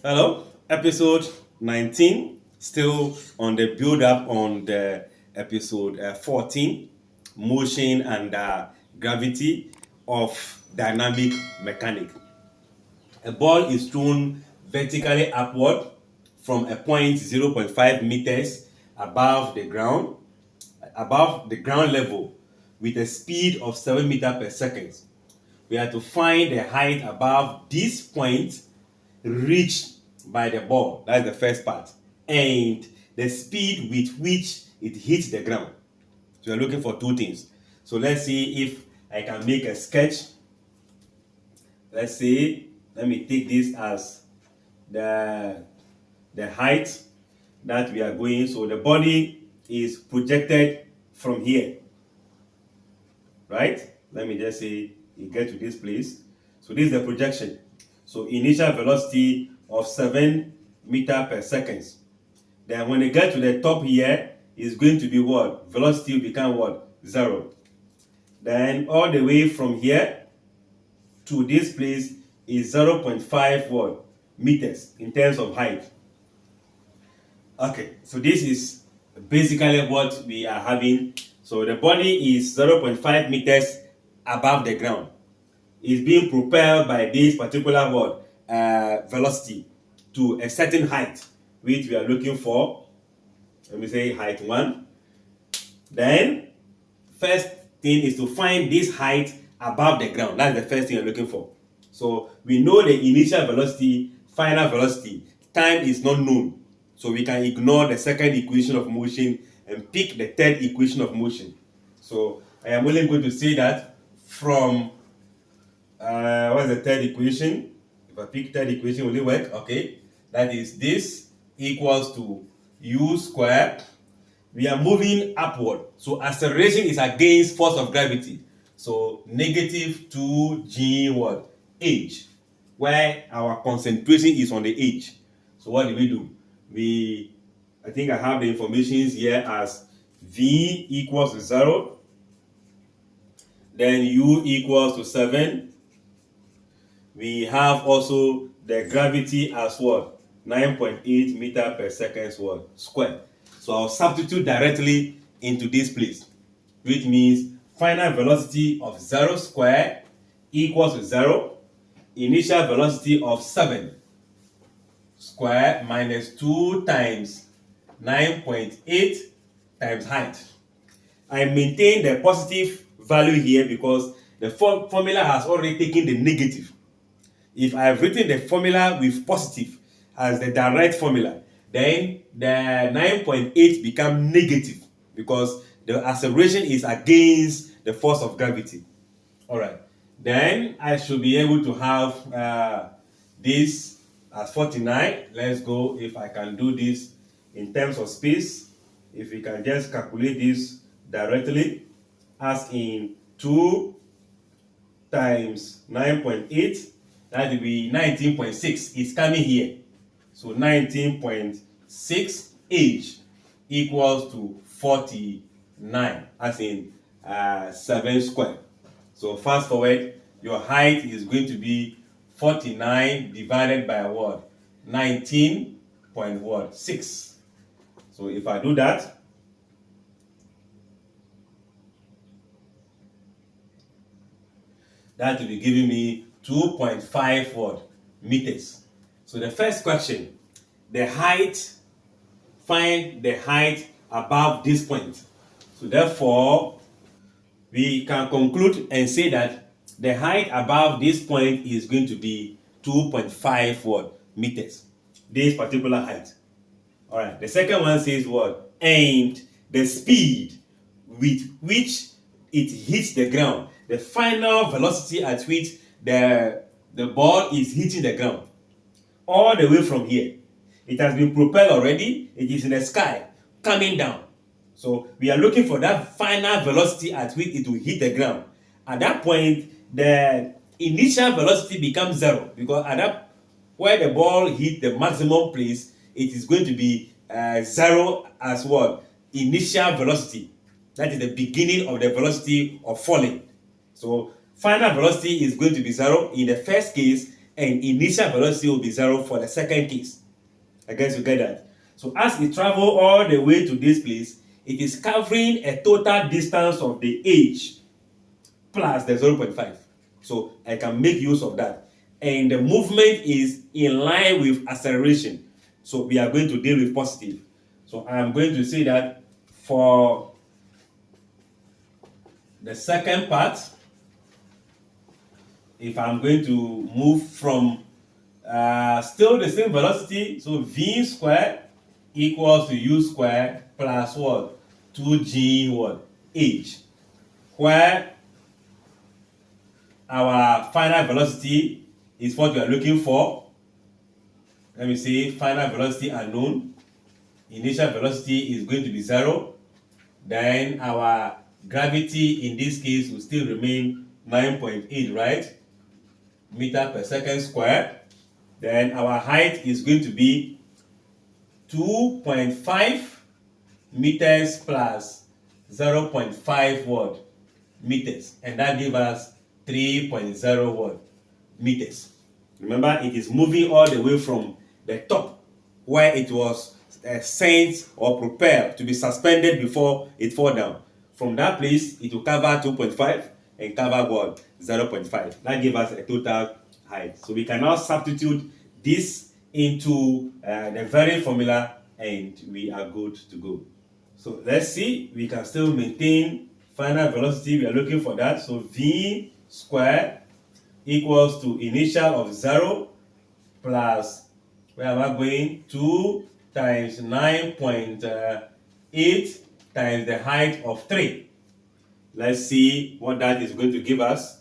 Hello, episode 19, still on the build up on the episode 14, motion and gravity of dynamic mechanics. A ball is thrown vertically upward from a point 0.5 meters above the ground level with a speed of 7 meters per second. We have to find the height above this point reached by the ball. That's the first part. And the speed with which it hits the ground. So we're looking for two things. So let's see if I can make a sketch. Let's say, let me take this as the height that we are going. So the body is projected from here, right? Let me just say you get to this place. So this is the projection. So initial velocity of 7 meter per second. Then when you get to the top here, it's going to be what? Velocity will become what? 0. Then all the way from here to this place is 0.5 what? Meters in terms of height. Okay, so this is basically what we are having. So the body is 0.5 meters above the ground. It's being propelled by this particular what? Velocity to a certain height, which we are looking for. Let me say height 1. Then, first thing is to find this height above the ground. That's the first thing you're looking for. So we know the initial velocity, final velocity. Time is not known. So we can ignore the second equation of motion and pick the third equation of motion. So I am only going to say that from what's the third equation? If I pick third equation, will it work? Okay. That is this equals to u squared. We are moving upward. So acceleration is against force of gravity. So negative 2g what? H. Where our concentration is on the H. So what do? I think I have the information here as V equals to 0. Then U equals to 7. We have also the gravity as what? 9.8 meter per second what? Square. So I'll substitute directly into this place, which means final velocity of 0 square equals to 0. Initial velocity of 7 square minus 2 times 9.8 times height. I maintain the positive value here because the formula has already taken the negative. If I have written the formula with positive as the direct formula, then the 9.8 become negative because the acceleration is against the force of gravity. All right. Then I should be able to have this as 49. Let's go if I can do this in terms of space. If we can just calculate this directly as in 2 times 9.8, that will be 19.6. It's coming here. So 19.6 H equals to 49, as in 7 square. So fast forward, your height is going to be 49 divided by what? 19.6. So if I do that, that will be giving me 2.5 what? Meters. So the first question, the height, find the height above this point. So therefore, we can conclude and say that the height above this point is going to be 2.5 what? Meters. This particular height. All right. The second one says what? And the speed with which it hits the ground. The final velocity at which the ball is hitting the ground. All the way from here. It has been propelled already. It is in the sky, coming down. So we are looking for that final velocity at which it will hit the ground. At that point, the initial velocity becomes 0 because at that where the ball hit the maximum place, it is going to be 0 as what? Initial velocity. That is the beginning of the velocity of falling. So final velocity is going to be 0. In the first case, and initial velocity will be 0 for the second case. I guess you get that. So as it travels all the way to this place, it is covering a total distance of the h plus the 0.5. So I can make use of that. And the movement is in line with acceleration. So we are going to deal with positive. So I am going to say that for the second part, if I'm going to move from still the same velocity, so v squared equals to u squared plus what? 2g what? h. Where our final velocity is what we are looking for. Let me say final velocity unknown. Initial velocity is going to be 0. Then our gravity in this case will still remain 9.8, right? Meter per second squared. Then our height is going to be 2.5 meters plus 0.5 what? Meters. And that gives us 3.0 what? Meters. Remember, it is moving all the way from the top where it was sent or propelled to be suspended before it fall down. From that place, it will cover 2.5 and cover what? 0.5. That gives us a total height. So we can now substitute this into the very formula and we are good to go. So let's see, we can still maintain final velocity. We are looking for that. So v squared equals to initial of 0 plus, where am I going? 2 times 9.8 times the height of 3. Let's see what that is going to give us.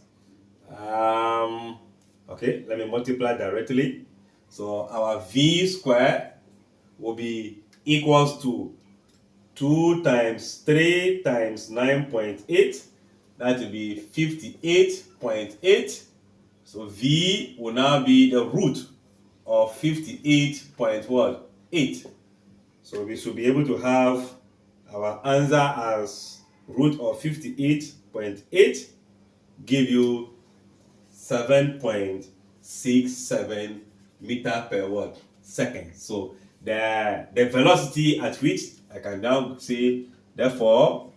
Okay, let me multiply directly. So our v squared will be equals to 2 times 3 times 9.8. That will be 58.8. So v will now be the root of 58.8. So we should be able to have our answer as root of 58.8 give you 7.67 meter per what? Second. So the velocity at which I can now say, therefore,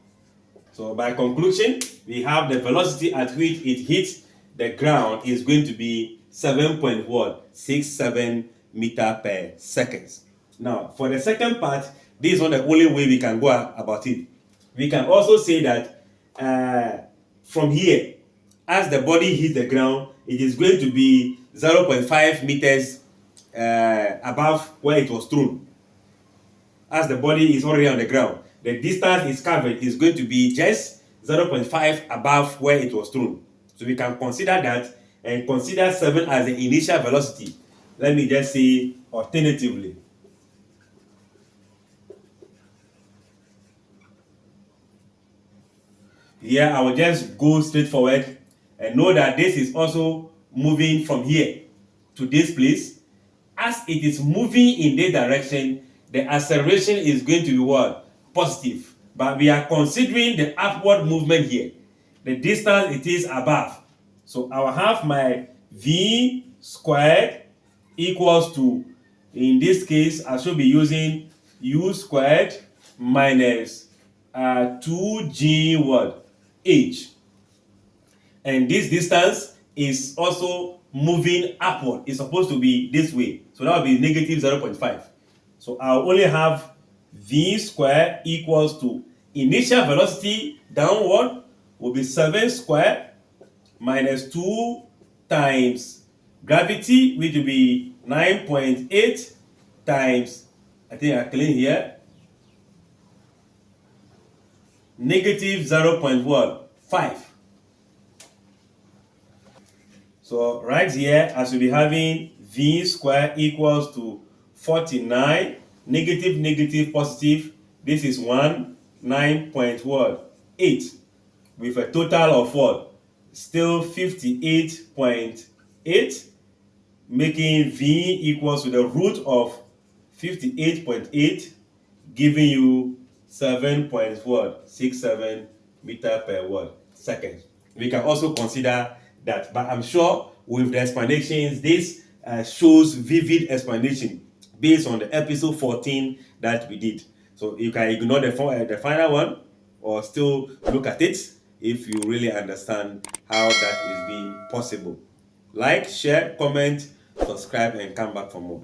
so by conclusion, we have the velocity at which it hits the ground is going to be 7.67 meter per second. Now, for the second part, this is not the only way we can go about it. We can also say that from here, as the body hits the ground, it is going to be 0.5 meters above where it was thrown. As the body is already on the ground, the distance is covered is going to be just 0.5 above where it was thrown. So we can consider that and consider 7 as the initial velocity. Let me just say alternatively. Here I will just go straight forward and know that this is also moving from here to this place. As it is moving in this direction, the acceleration is going to be what? Positive. But we are considering the upward movement here. The distance it is above. So I will have my v squared equals to, in this case, I should be using u squared minus 2g what? H. And this distance is also moving upward. It's supposed to be this way. So that will be negative 0.5. So I'll only have v squared equals to initial velocity downward will be 7 squared minus 2 times gravity, which will be 9.8 times, I think I clean here, negative 0.5. So right here, I should be having v squared equals to 49, negative, positive. This is 9.8 with a total of what? Still 58.8, making v equals to the root of 58.8, giving you 7.67 meter per second. We can also consider that, but I'm sure with the explanations. This shows vivid explanation based on the episode 14 that we did. So you can ignore the final one or still look at it if you really understand how that is being possible. Like, share, comment, subscribe, and come back for more.